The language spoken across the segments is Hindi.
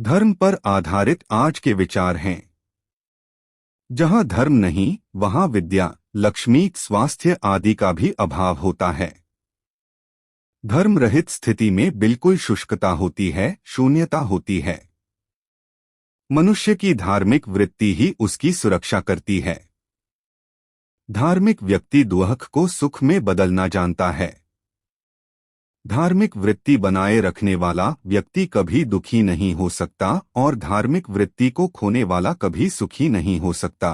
धर्म पर आधारित आज के विचार हैं। जहां धर्म नहीं, वहां विद्या, लक्ष्मी, स्वास्थ्य आदि का भी अभाव होता है। धर्म रहित स्थिति में बिल्कुल शुष्कता होती है, शून्यता होती है। मनुष्य की धार्मिक वृत्ति ही उसकी सुरक्षा करती है। धार्मिक व्यक्ति दुख को सुख में बदलना जानता है। धार्मिक वृत्ति बनाए रखने वाला व्यक्ति कभी दुखी नहीं हो सकता और धार्मिक वृत्ति को खोने वाला कभी सुखी नहीं हो सकता।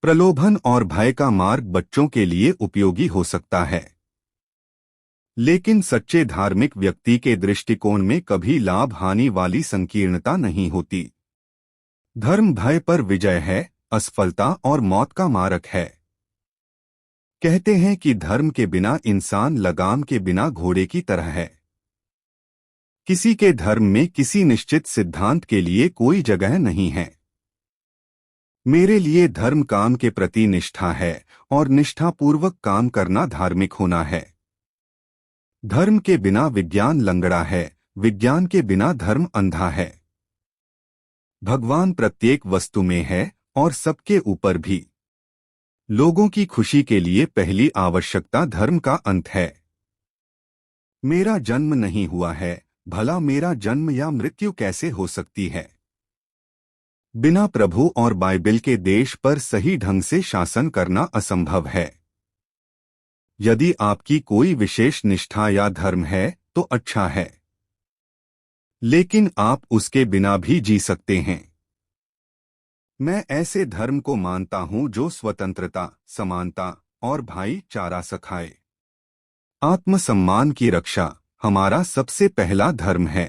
प्रलोभन और भय का मार्ग बच्चों के लिए उपयोगी हो सकता है, लेकिन सच्चे धार्मिक व्यक्ति के दृष्टिकोण में कभी लाभ हानि वाली संकीर्णता नहीं होती। धर्म भय पर विजय है, असफलता और मौत का मार्ग है। कहते हैं कि धर्म के बिना इंसान लगाम के बिना घोड़े की तरह है। किसी के धर्म में किसी निश्चित सिद्धांत के लिए कोई जगह नहीं है। मेरे लिए धर्म काम के प्रति निष्ठा है और निष्ठापूर्वक काम करना धार्मिक होना है। धर्म के बिना विज्ञान लंगड़ा है, विज्ञान के बिना धर्म अंधा है। भगवान प्रत्येक वस्तु में है और सबके ऊपर भी। लोगों की खुशी के लिए पहली आवश्यकता धर्म का अंत है। मेरा जन्म नहीं हुआ है, भला मेरा जन्म या मृत्यु कैसे हो सकती है? बिना प्रभु और बाइबिल के देश पर सही ढंग से शासन करना असंभव है। यदि आपकी कोई विशेष निष्ठा या धर्म है तो अच्छा है, लेकिन आप उसके बिना भी जी सकते हैं। मैं ऐसे धर्म को मानता हूं जो स्वतंत्रता, समानता और भाईचारा सिखाए। आत्मसम्मान की रक्षा हमारा सबसे पहला धर्म है।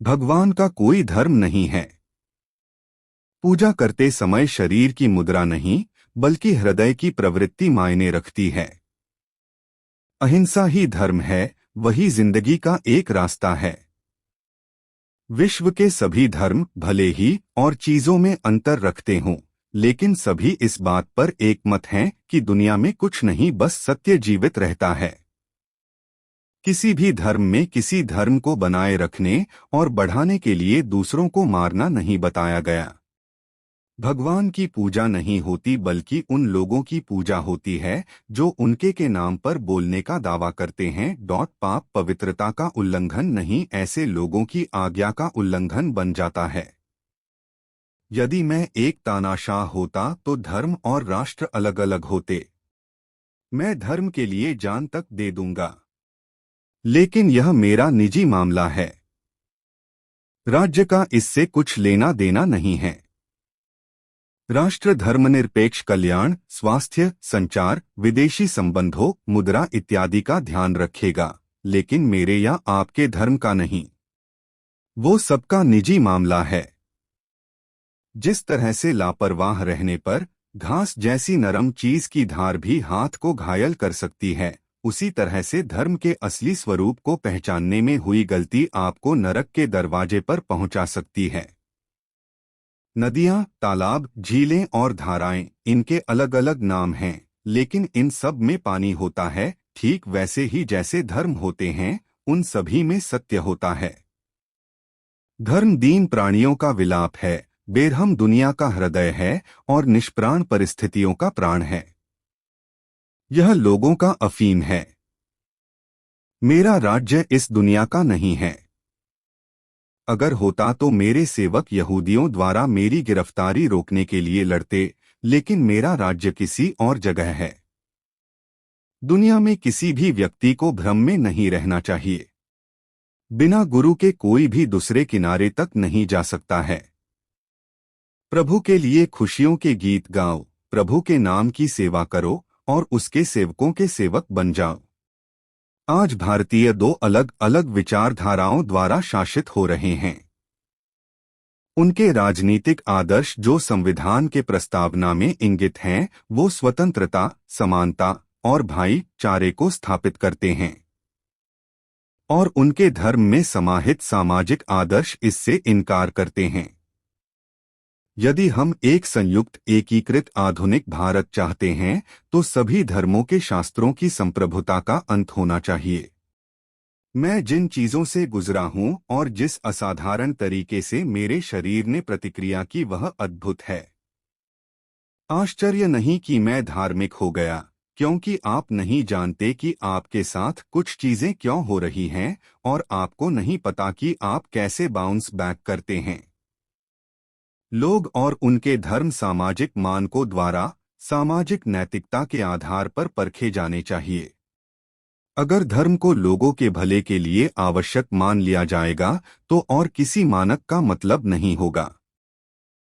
भगवान का कोई धर्म नहीं है। पूजा करते समय शरीर की मुद्रा नहीं, बल्कि हृदय की प्रवृत्ति मायने रखती है। अहिंसा ही धर्म है, वही जिंदगी का एक रास्ता है। विश्व के सभी धर्म भले ही और चीजों में अंतर रखते हों, लेकिन सभी इस बात पर एकमत हैं कि दुनिया में कुछ नहीं, बस सत्य जीवित रहता है। किसी भी धर्म में किसी धर्म को बनाए रखने और बढ़ाने के लिए दूसरों को मारना नहीं बताया गया। भगवान की पूजा नहीं होती, बल्कि उन लोगों की पूजा होती है जो उनके के नाम पर बोलने का दावा करते हैं। पाप पवित्रता का उल्लंघन नहीं, ऐसे लोगों की आज्ञा का उल्लंघन बन जाता है। यदि मैं एक तानाशाह होता तो धर्म और राष्ट्र अलग अलग होते। मैं धर्म के लिए जान तक दे दूंगा, लेकिन यह मेरा निजी मामला है। राज्य का इससे कुछ लेना देना नहीं है। राष्ट्र धर्मनिरपेक्ष कल्याण, स्वास्थ्य, संचार, विदेशी संबंधों, मुद्रा इत्यादि का ध्यान रखेगा, लेकिन मेरे या आपके धर्म का नहीं। वो सबका निजी मामला है। जिस तरह से लापरवाह रहने पर घास जैसी नरम चीज की धार भी हाथ को घायल कर सकती है, उसी तरह से धर्म के असली स्वरूप को पहचानने में हुई गलती आपको नरक के दरवाजे पर पहुंचा सकती है। नदियां, तालाब, झीलें और धाराएं, इनके अलग अलग नाम हैं, लेकिन इन सब में पानी होता है। ठीक वैसे ही जैसे धर्म होते हैं, उन सभी में सत्य होता है। धर्म दीन प्राणियों का विलाप है, बेरहम दुनिया का हृदय है और निष्प्राण परिस्थितियों का प्राण है। यह लोगों का अफीम है। मेरा राज्य इस दुनिया का नहीं है। अगर होता तो मेरे सेवक यहूदियों द्वारा मेरी गिरफ्तारी रोकने के लिए लड़ते, लेकिन मेरा राज्य किसी और जगह है। दुनिया में किसी भी व्यक्ति को भ्रम में नहीं रहना चाहिए। बिना गुरु के कोई भी दूसरे किनारे तक नहीं जा सकता है। प्रभु के लिए खुशियों के गीत गाओ, प्रभु के नाम की सेवा करो और उसके सेवकों के सेवक बन जाओ। आज भारतीय दो अलग अलग विचारधाराओं द्वारा शासित हो रहे हैं। उनके राजनीतिक आदर्श जो संविधान के प्रस्तावना में इंगित हैं, वो स्वतंत्रता, समानता और भाईचारे को स्थापित करते हैं, और उनके धर्म में समाहित सामाजिक आदर्श इससे इनकार करते हैं। यदि हम एक संयुक्त एकीकृत आधुनिक भारत चाहते हैं, तो सभी धर्मों के शास्त्रों की संप्रभुता का अंत होना चाहिए। मैं जिन चीजों से गुजरा हूं और जिस असाधारण तरीके से मेरे शरीर ने प्रतिक्रिया की वह अद्भुत है। आश्चर्य नहीं कि मैं धार्मिक हो गया, क्योंकि आप नहीं जानते कि आपके साथ कुछ चीजें क्यों हो रही हैं और आपको नहीं पता कि आप कैसे बाउंस बैक करते हैं। लोग और उनके धर्म सामाजिक मानकों द्वारा सामाजिक नैतिकता के आधार पर परखे जाने चाहिए। अगर धर्म को लोगों के भले के लिए आवश्यक मान लिया जाएगा तो और किसी मानक का मतलब नहीं होगा।